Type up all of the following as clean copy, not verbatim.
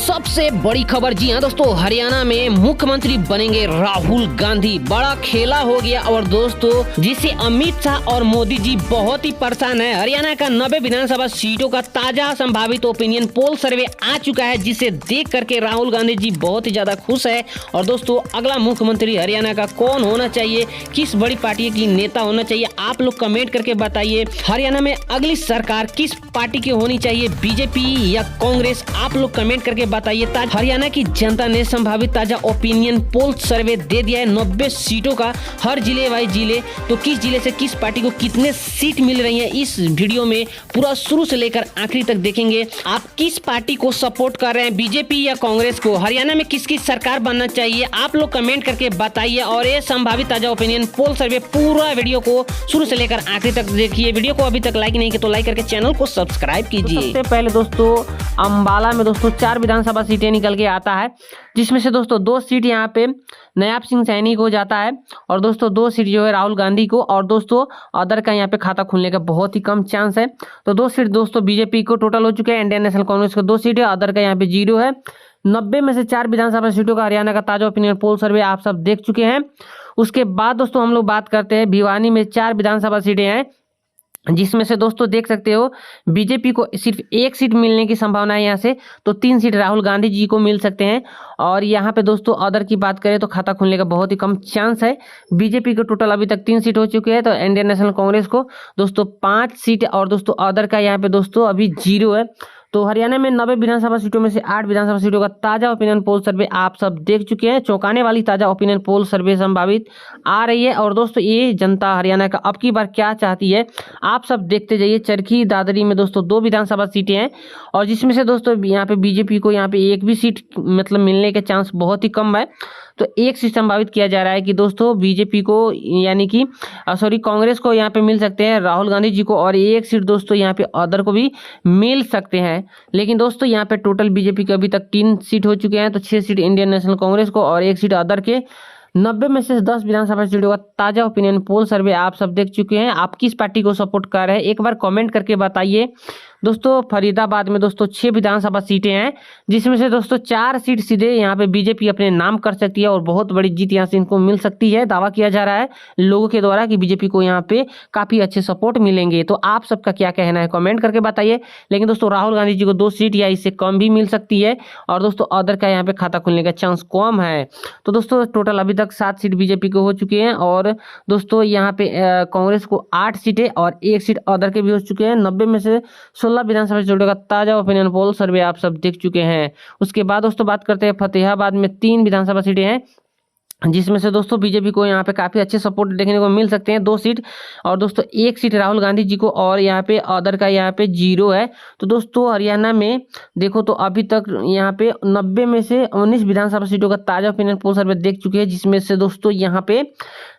सबसे बड़ी खबर, जी हाँ दोस्तों, हरियाणा में मुख्यमंत्री बनेंगे राहुल गांधी। बड़ा खेला हो गया और दोस्तों जिससे अमित शाह और मोदी जी बहुत ही परेशान है। हरियाणा का 90 विधानसभा सीटों का ताजा संभावित ओपिनियन पोल सर्वे आ चुका है, जिसे देख करके राहुल गांधी जी बहुत ही ज्यादा खुश है। और दोस्तों अगला मुख्यमंत्री हरियाणा का कौन होना चाहिए, किस बड़ी पार्टी की नेता होना चाहिए, आप लोग कमेंट करके बताइए। हरियाणा में अगली सरकार किस पार्टी की होनी चाहिए, बीजेपी या कांग्रेस, आप लोग कमेंट करके बताइए। हरियाणा की जनता ने संभावित ताजा ओपिनियन पोल सर्वे दे दिया है 90 सीटों का, हर जिले वाइज जिले। तो किस जिले से किस पार्टी को कितने सीट मिल रही है, इस वीडियो में पूरा शुरू से लेकर आखिरी तक देखेंगे। आप किस पार्टी को सपोर्ट कर रहे हैं, बीजेपी या कांग्रेस को, हरियाणा में किसकी सरकार बनना चाहिए, आप लोग कमेंट करके बताइए। और ये संभावित ताजा ओपिनियन पोल सर्वे पूरा वीडियो को शुरू से लेकर आखिरी तक देखिए। वीडियो को अभी तक लाइक नहीं किया तो लाइक करके चैनल को सब्सक्राइब कीजिए। सबसे पहले दोस्तों अंबाला में दोस्तों 4 विधानसभा सीटें निकल के आता है, जिसमें से दोस्तों 2 सीट यहाँ पे नायब सिंह सैनी को जाता है और दोस्तों 2 सीट जो है राहुल गांधी को। और दोस्तों अदर का यहाँ पे खाता खुलने का बहुत ही कम चांस है। तो 2 सीट दोस्तों बीजेपी को टोटल हो चुके हैं, इंडियन नेशनल कांग्रेस को 2 सीट है, अदर का यहाँ पे 0 है। 90 में से 4 विधानसभा सीटों का हरियाणा का ताजा ओपिनियन पोल सर्वे आप सब देख चुके हैं। उसके बाद दोस्तों हम लोग बात करते हैं भिवानी में 4 विधानसभा सीटें हैं, जिसमें से दोस्तों देख सकते हो बीजेपी को सिर्फ 1 सीट मिलने की संभावना है यहाँ से, तो 3 सीट राहुल गांधी जी को मिल सकते हैं। और यहाँ पे दोस्तों अदर की बात करें तो खाता खुलने का बहुत ही कम चांस है। बीजेपी को टोटल अभी तक 3 सीट हो चुके हैं, तो इंडियन नेशनल कांग्रेस को दोस्तों 5 सीट और दोस्तों अदर का यहाँ पे दोस्तों अभी 0 है। तो हरियाणा में 90 विधानसभा सीटों में से 8 विधानसभा सीटों का ताजा ओपिनियन पोल सर्वे आप सब देख चुके हैं। चौंकाने वाली ताजा ओपिनियन पोल सर्वे संभावित आ रही है। और दोस्तों ये जनता हरियाणा का अब की बार क्या चाहती है, आप सब देखते जाइए। चरखी दादरी में दोस्तों 2 विधानसभा सीटें हैं, और जिसमें से दोस्तों यहाँ पे बीजेपी को यहाँ पे 1 भी सीट मतलब मिलने के चांस बहुत ही कम है। तो 1 सीट संभावित किया जा रहा है कि दोस्तों बीजेपी को यानी कि कांग्रेस को यहाँ पे मिल सकते हैं राहुल गांधी जी को, और 1 सीट दोस्तों यहाँ पे अदर को भी मिल सकते हैं। लेकिन दोस्तों यहाँ पे टोटल बीजेपी के अभी तक 3 सीट हो चुके हैं, तो 6 सीट इंडियन नेशनल कांग्रेस को और 1 सीट अदर के। 90 में से 10 विधानसभा सीटों का ताजा ओपिनियन पोल सर्वे आप सब देख चुके हैं। आप किस पार्टी को सपोर्ट कर रहे हैं एक बार कमेंट करके बताइए। दोस्तों फरीदाबाद में दोस्तों 6 विधानसभा सीटें हैं, जिसमें से दोस्तों 4 सीट सीधे यहाँ पे बीजेपी अपने नाम कर सकती है और बहुत बड़ी जीत यहाँ से इनको मिल सकती है। दावा किया जा रहा है लोगों के द्वारा कि बीजेपी को यहाँ पे काफी अच्छे सपोर्ट मिलेंगे। तो आप सबका क्या कहना है कमेंट करके बताइए। लेकिन दोस्तों राहुल गांधी जी को 2 सीट या इससे कम भी मिल सकती है, और दोस्तों अदर का यहाँ पे खाता खुलने का चांस कम है। तो दोस्तों टोटल अभी तक 7 सीट बीजेपी को हो चुके हैं, और दोस्तों यहाँ पे कांग्रेस को 8 सीटें और 1 सीट अदर के भी हो चुके हैं। 90 में से 16 विधानसभा सीटों का ताजा ओपिनियन पोल सर्वे आप सब देख चुके हैं। उसके बाद दोस्तों बात करते हैं फतेहाबाद में 3 विधानसभा सीटें हैं, जिसमें से दोस्तों बीजेपी को यहाँ पे काफी अच्छे सपोर्ट देखने को मिल सकते हैं। 2 सीट और दोस्तों 1 सीट राहुल गांधी जी को, और यहाँ पे अदर का यहाँ पे 0 है। तो दोस्तों हरियाणा में देखो तो अभी तक यहाँ पे 90 में से 19 विधानसभा सीटों का ताजा ओपिनियन पोल सर्वे देख चुके हैं, जिसमें से दोस्तों यहाँ पे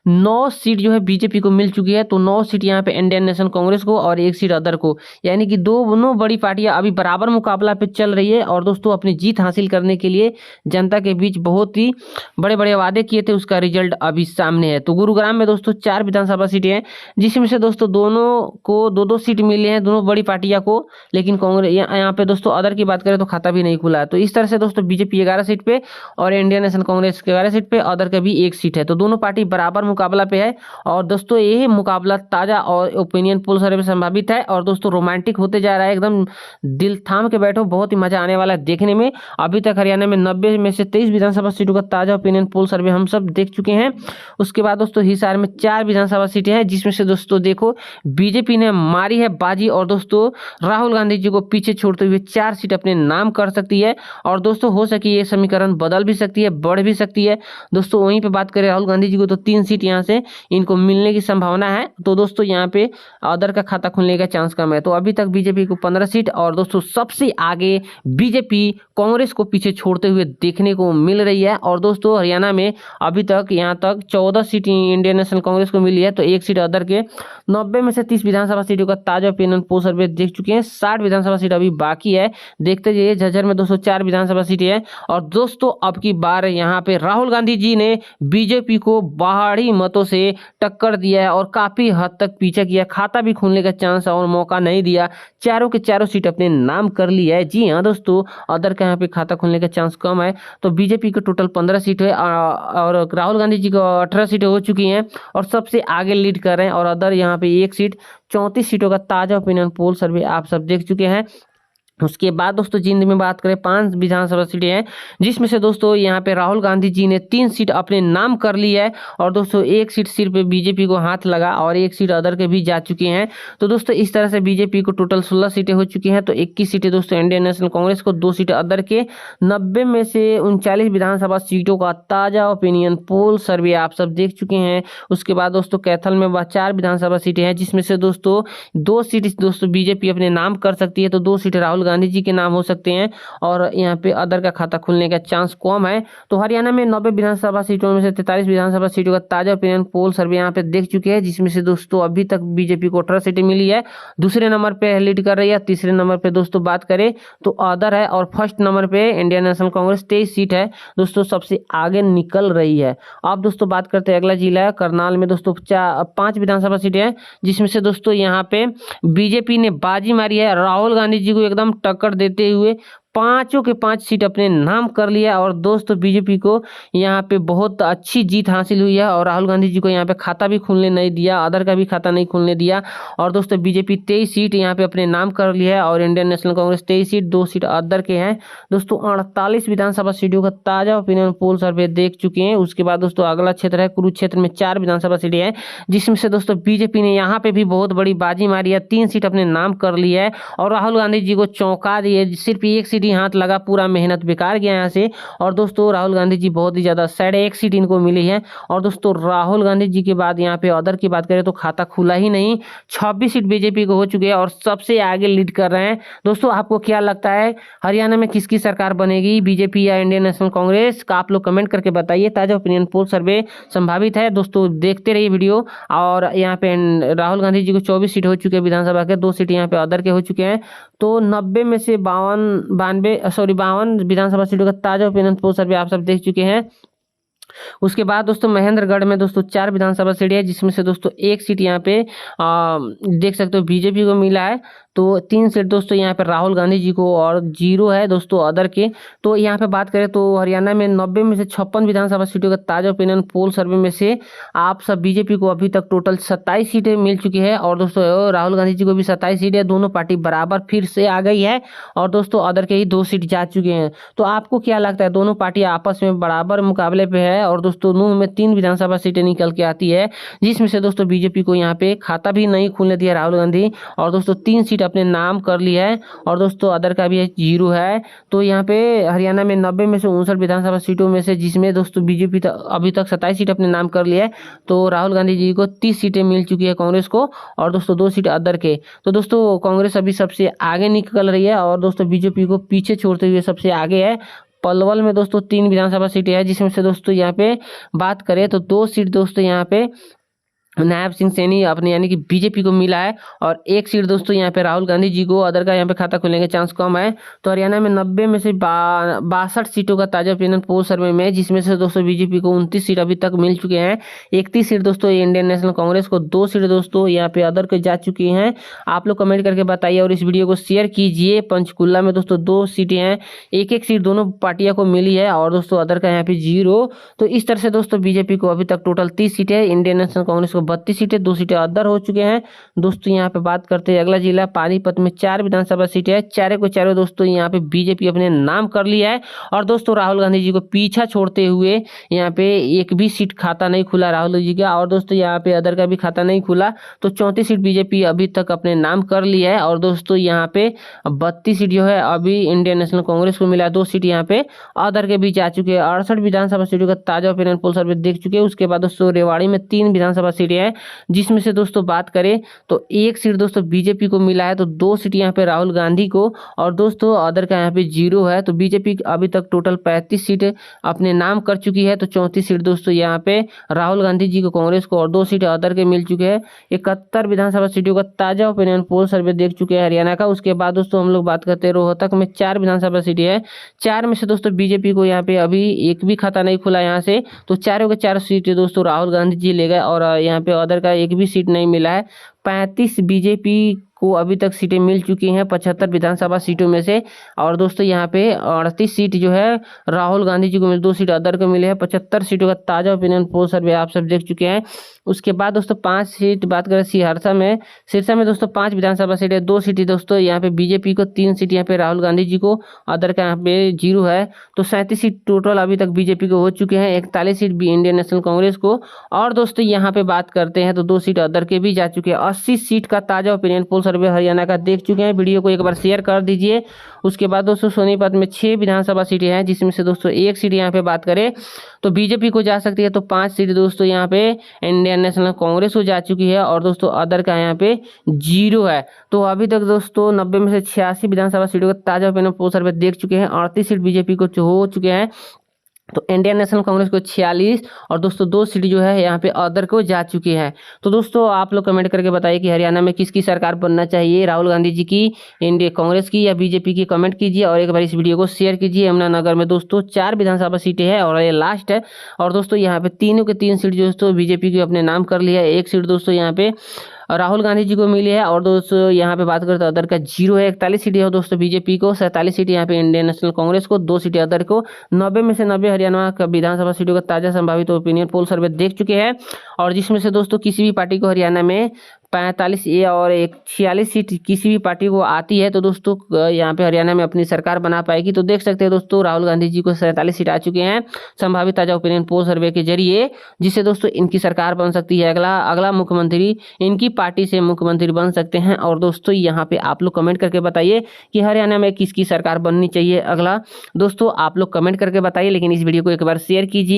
9 सीट जो है बीजेपी को मिल चुकी है। तो 9 सीट यहाँ पे इंडियन नेशनल कांग्रेस को और 1 सीट अदर को, यानी कि दोनों बड़ी पार्टियां अभी बराबर मुकाबला पे चल रही है। और दोस्तों अपनी जीत हासिल करने के लिए जनता के बीच बहुत ही बड़े बड़े वादे किए थे, उसका रिजल्ट अभी सामने है। तो गुरुग्राम में दोस्तों 4 विधानसभा सीटें हैं, जिसमें से दोस्तों दोनों को 2-2 सीट मिले हैं, दोनों बड़ी पार्टियां को। लेकिन कांग्रेस यहाँ पे दोस्तों अदर की बात करें तो खाता भी नहीं खुला है। तो इस तरह से दोस्तों बीजेपी 11 सीट पे और इंडियन नेशनल कांग्रेस 11 सीट पे, अदर का भी 1 सीट है। तो दोनों पार्टी बराबर मुकाबला पे है। और दोस्तों ये मुकाबला ताजा और ओपिनियन पोल सर्वे संभावित है, और दोस्तों रोमांटिक होते जा रहा है, एकदम दिल थाम के बैठो, बहुत ही मजा आने वाला है देखने में। अभी तक हरियाणा में 90 में से 23 विधानसभा सीटों का ताजा ओपिनियन पोल सर्वे हम सब देख चुके हैं। उसके बाद दोस्तों हिसार में 4 विधानसभा सीटें हैं, जिसमें से दोस्तों देखो बीजेपी ने मारी है बाजी, और दोस्तों राहुल गांधी जी को पीछे छोड़ते हुए 4 सीट अपने नाम कर सकती है। और दोस्तों हो सके ये समीकरण बदल भी सकती है, बढ़ भी सकती है। दोस्तों वहीं पे बात करें राहुल गांधी जी को, तो 3 सीट यहाँ से इनको मिलने की संभावना है। तो दोस्तों यहाँ पे अदर का खाता खुलने का चांस कम है। तो अभी तक बीजेपी को 15 सीट, और दोस्तों सबसे आगे बीजेपी कांग्रेस को पीछे छोड़ते हुए देखने को मिल रही है। और दोस्तों हरियाणा में अभी तक यहाँ तक 14 सीट इंडियन नेशनल कांग्रेस को मिली है, तो 1 सीट अदर के। 90 में से 30 विधानसभा सीटों का ताजा ओपिनियन पोल सर्वे देख चुके हैं। 60 विधानसभा सीट अभी बाकी है, देखते जाइए। झज्जर में 204 विधानसभा सीटें हैं। और दोस्तों अब की बार यहाँ पे राहुल गांधी जी ने बीजेपी को भारी मतों से टक्कर दिया है और काफी हद तक पीछे किया, खाता भी खोलने का चांस और मौका नहीं दिया। चारों के चारों सीट अपने नाम कर ली है। जी हाँ दोस्तों, अदर का यहाँ पे खाता खोलने का चांस कम है। तो बीजेपी के टोटल 15 सीट है और राहुल गांधी जी को 18 सीटें हो चुकी हैं और सबसे आगे लीड कर रहे हैं। और अदर यहाँ पे 1 सीट, 34 सीटों का ताजा ओपिनियन पोल सर्वे आप सब देख चुके हैं। उसके बाद दोस्तों जींद में बात करें, 5 विधानसभा सीटें हैं, जिसमें से दोस्तों यहाँ पे राहुल गांधी जी ने 3 सीट अपने नाम कर ली है। और दोस्तों 1 सीट सिर्फ बीजेपी को हाथ लगा और 1 सीट अदर के भी जा चुके हैं। तो दोस्तों इस तरह से बीजेपी को टोटल 16 सीटें हो चुकी हैं। तो 21 सीटें दोस्तों इंडियन नेशनल कांग्रेस को, 2 सीटें अदर के। 90 में से 39 विधानसभा सीटों का ताजा ओपिनियन पोल सर्वे आप सब देख चुके हैं। उसके बाद दोस्तों कैथल में 4 विधानसभा सीटें हैं, जिसमें से दोस्तों 2 सीट दोस्तों बीजेपी अपने नाम कर सकती है, तो 2 सीटें राहुल गांधी जी के नाम हो सकते हैं और यहाँ पे अदर का खाता खुलने का चांस कम है। तो हरियाणा में 90 विधानसभा सीटों में से 43 विधानसभा सीटों का ताजा ओपिनियन पोल सर्वे यहाँ पे देख चुके हैं, जिसमें से दोस्तों अभी तक बीजेपी को 18 सीटें मिली है। दूसरे नंबर पे लीड कर रही है। तीसरे नंबर पे दोस्तों बात करें तो अदर है और फर्स्ट नंबर पे इंडियन नेशनल कांग्रेस 23 सीट है दोस्तों, सबसे आगे निकल रही है। अब दोस्तों बात करते हैं अगला जिला है करनाल में दोस्तों 5 विधानसभा सीटें हैं, जिसमें से दोस्तों यहाँ पे बीजेपी ने बाजी मारी है, राहुल गांधी जी को एकदम टक्कर देते हुए 5 के 5 सीट अपने नाम कर लिया। और दोस्तों बीजेपी को यहाँ पे बहुत अच्छी जीत हासिल हुई है और राहुल गांधी जी को यहाँ पे खाता भी खुलने नहीं दिया, अदर का भी खाता नहीं खुलने दिया। और दोस्तों बीजेपी 23 सीट यहाँ पे अपने नाम कर लिया है और Indian national Congress 23 seat, 2 seat other के हैं। दोस्तों 48 विधानसभा सीटों का ताजा ओपिनियन पोल सर्वे देख चुके हैं। उसके बाद दोस्तों अगला क्षेत्र है कुरुक्षेत्र में 4 विधानसभा सीटें हैं, जिसमें से दोस्तों बीजेपी ने यहाँ पे भी बहुत बड़ी बाजी मारी है, 3 सीट अपने नाम कर ली है और राहुल गांधी जी को चौंका दिए। सिर्फ 1 सीट हाथ लगा, पूरा मेहनत बेकार गया यहाँ से। और दोस्तों राहुल गांधी जी बहुत ही ज्यादा सैड, 1 सीट इनको मिली है। और दोस्तों राहुल गांधी जी के बाद यहाँ पे अदर की बात करें तो खाता खुला ही नहीं, 26 सीट बीजेपी को हो चुके हैं और सबसे आगे लीड कर रहे हैं। दोस्तों आपको क्या लगता है हरियाणा में किसकी सरकार बनेगी, बीजेपी या इंडियन नेशनल कांग्रेस का? आप लोग कमेंट करके बताइए। ताजा ओपिनियन पोल सर्वे संभावित है दोस्तों, देखते रहिए वीडियो। और यहाँ पे राहुल गांधी जी को 24 सीट हो चुके हैं विधानसभा के, 2 सीट यहाँ पे अदर के हो चुके हैं। तो 90 में से 52 विधानसभा सीटों का ताजा ओपिनियन पोल सर्वे आप सब देख चुके हैं। उसके बाद दोस्तों महेंद्रगढ़ में दोस्तों 4 विधानसभा सीट है, जिसमें से दोस्तों 1 सीट यहाँ पे देख सकते हो बीजेपी को मिला है। तो 3 सीट दोस्तों यहाँ पे राहुल गांधी जी को और 0 है दोस्तों अदर के। तो यहाँ पे बात करें तो हरियाणा में 90 में से 56 विधानसभा सीटों का ताजा ओपिनियन पोल सर्वे में से आप सब बीजेपी को अभी तक टोटल 27 सीटें मिल चुकी है और दोस्तों राहुल गांधी जी को भी 27 सीटें, दोनों पार्टी बराबर फिर से आ गई है। और दोस्तों अदर के ही 2 सीट जा चुके हैं। तो आपको क्या लगता है, दोनों पार्टी आपस में बराबर मुकाबले पे है? और दोस्तों नूह में 3 विधानसभा सीटें निकल के आती है, जिसमें से दोस्तों बीजेपी को यहाँ पे खाता भी नहीं खुलने दिया राहुल गांधी और दोस्तों 3 सीट अपने नाम कर ली है और दोस्तों अदर का भी 0 है। तो यहाँ पे हरियाणा में 90 में से 59 विधानसभा सीटों में से, जिसमें दोस्तों बीजेपी अभी तक 27 सीट अपने नाम कर लिया है, तो राहुल गांधी जी को 30 सीटें मिल चुकी है कांग्रेस को और दोस्तों 2 सीट अदर के। तो दोस्तों कांग्रेस अभी सबसे आगे निकल रही है और दोस्तों बीजेपी को पीछे छोड़ते हुए सबसे आगे है। पलवल में दोस्तों 3 विधानसभा सीटें हैं, जिसमें से दोस्तों यहाँ पे बात करें तो 2 सीट दोस्तों यहाँ पे नायब सिंह सैनी अपने यानी कि बीजेपी को मिला है और 1 सीट दोस्तों यहाँ पे राहुल गांधी जी को, अदर का यहाँ पे खाता खुलने के चांस कम है। तो हरियाणा में 90 में से 62 सीटों का ताजा ओपिनियन पोल सर्वे में, जिसमें से दोस्तों बीजेपी को 29 सीट अभी तक मिल चुके हैं, 31 सीट दोस्तों इंडियन नेशनल कांग्रेस को, 2 सीट दोस्तों यहाँ पे अदर के जा चुकी हैं। आप लोग कमेंट करके बताइए और इस वीडियो को शेयर कीजिए। पंचकुला में दोस्तों 2 सीटें हैं, 1-1 सीट दोनों पार्टियों को मिली है और दोस्तों अदर का यहाँ पे 0। तो इस तरह से दोस्तों बीजेपी को अभी तक टोटल 30 सीटें, इंडियन नेशनल कांग्रेस को 32 सीटें, 2 सीटें अदर हो चुके हैं। दोस्तों यहाँ पे बात करते हैं अगला जिला पानीपत में 4 विधानसभा सीटें है, चारों दोस्तों यहाँ पे बीजेपी अपने नाम कर लिया है और दोस्तों राहुल गांधी जी को पीछा छोड़ते हुए यहाँ पे 1 भी सीट खाता नहीं खुला राहुल जी का और दोस्तों यहाँ पे अदर का भी खाता नहीं खुला। तो 34 सीट बीजेपी अभी तक अपने नाम कर लिया है और दोस्तों यहाँ पे 32 सीट जो है अभी इंडियन नेशनल कांग्रेस को मिला, 2 सीट यहाँ पे अदर के भी जा चुके हैं। 68 विधानसभा सीटों का ताजा ओपिनियन पोल सर्वे देख चुके हैं। उसके बाद दोस्तों रेवाड़ी में 3 विधानसभा सीटें हैं, जिसमें से दोस्तों बात करें तो एक सीट दोस्तों बीजेपी को मिला है, तो 2 सीट यहाँ पे राहुल गांधी को, और दोस्तों अदर का यहाँ पे 0 है। तो बीजेपी अभी तक टोटल 35 सीट अपने नाम कर चुकी है, तो 34 सीट दोस्तों यहाँ पे राहुल गांधी जी को कांग्रेस को और 2 सीट अदर के मिल चुके हैं। 71 विधानसभा सीटों का ताजा ओपिनियन पोल सर्वे देख चुके हैं हरियाणा का। उसके बाद दोस्तों हम लोग बात करते हैं रोहतक में 4 विधानसभा सीटें हैं, 4 में से दोस्तों बीजेपी को यहाँ पे अभी एक भी खाता नहीं खुला यहाँ से, तो चारों के 4 सीटें दोस्तों राहुल गांधी जी ले गए, और यहाँ पे अदर का एक भी सीट नहीं मिला है। 35 बीजेपी को अभी तक सीटें मिल चुकी हैं 75 विधानसभा सीटों में से, और दोस्तों यहाँ पे 38 सीट जो है राहुल गांधी जी को मिले, 2 सीट अदर को मिले हैं। 75 सीटों का ताजा ओपिनियन पोल सर्वे आप सब देख चुके हैं। उसके बाद दोस्तों 5 सीट बात करें सिरसा में दोस्तों 5 विधानसभा सीट है, 2 सीटें दोस्तों यहाँ पे बीजेपी को, 3 सीट यहाँ पे राहुल गांधी जी को, अदर का यहाँ पे 0 है। तो 37 सीट टोटल अभी तक बीजेपी को हो चुके हैं, 41 सीट भी इंडियन नेशनल कांग्रेस को, और दोस्तों यहाँ पे बात करते हैं तो 2 सीट अदर के भी जा चुके हैं। 80 सीट का ताजा ओपिनियन पोल सर्वे हरियाणा का देख चुके हैं। वीडियो को एक बार शेयर कर दीजिए। उसके बाद दोस्तों सोनीपत में 6 विधानसभा सीटें हैं, जिसमें से दोस्तों 1 सीट यहाँ पे बात करें तो बीजेपी को जा सकती है, तो 5 सीट दोस्तों यहाँ पे इंडियन नेशनल कांग्रेस को जा चुकी है, और दोस्तों अदर का यहाँ पे 0 है। तो अभी तक दोस्तों 90 में से 86 विधानसभा सीटों का ताजा ओपिनियन पोल सर्वे देख चुके हैं। 38 सीट बीजेपी को हो चुके हैं, तो इंडियन नेशनल कांग्रेस को 46, और दोस्तों 2 सीट जो है यहाँ पे अदर को जा चुकी है। तो दोस्तों आप लोग कमेंट करके बताइए कि हरियाणा में किसकी सरकार बनना चाहिए, राहुल गांधी जी की, इंडिया कांग्रेस की, या बीजेपी की। कमेंट कीजिए और एक बार इस वीडियो को शेयर कीजिए। यमुनानगर में दोस्तों 4 विधानसभा सीटें हैं और ये लास्ट है, और दोस्तों यहाँ पे तीनों के 3 सीट दोस्तों बीजेपी की अपने नाम कर लिया है। 1 सीट दोस्तों यहाँ पे राहुल गांधी जी को मिली है, और दोस्तों यहाँ पे बात करें तो अदर का 0 है। 41 सीटें है दोस्तों बीजेपी को, 47 सीटें यहाँ पे इंडियन नेशनल कांग्रेस को, 2 सीटें अदर को। 90 में से 90 हरियाणा का विधानसभा सीटों का ताजा संभावित ओपिनियन पोल सर्वे देख चुके हैं, और जिसमें से दोस्तों किसी भी पार्टी को हरियाणा में 45 ये और 46 सीट किसी भी पार्टी को आती है, तो दोस्तों यहाँ पे हरियाणा में अपनी सरकार बना पाएगी। तो देख सकते हैं दोस्तों राहुल गांधी जी को 47 सीट आ चुके हैं संभावित ताजा ओपिनियन पोल सर्वे के जरिए, जिससे दोस्तों इनकी सरकार बन सकती है। अगला मुख्यमंत्री इनकी पार्टी से मुख्यमंत्री बन सकते हैं। और दोस्तों यहाँ पे आप लोग कमेंट करके बताइए कि हरियाणा में किसकी सरकार बननी चाहिए अगला। दोस्तों आप लोग कमेंट करके बताइए, लेकिन इस वीडियो को एक बार शेयर कीजिए।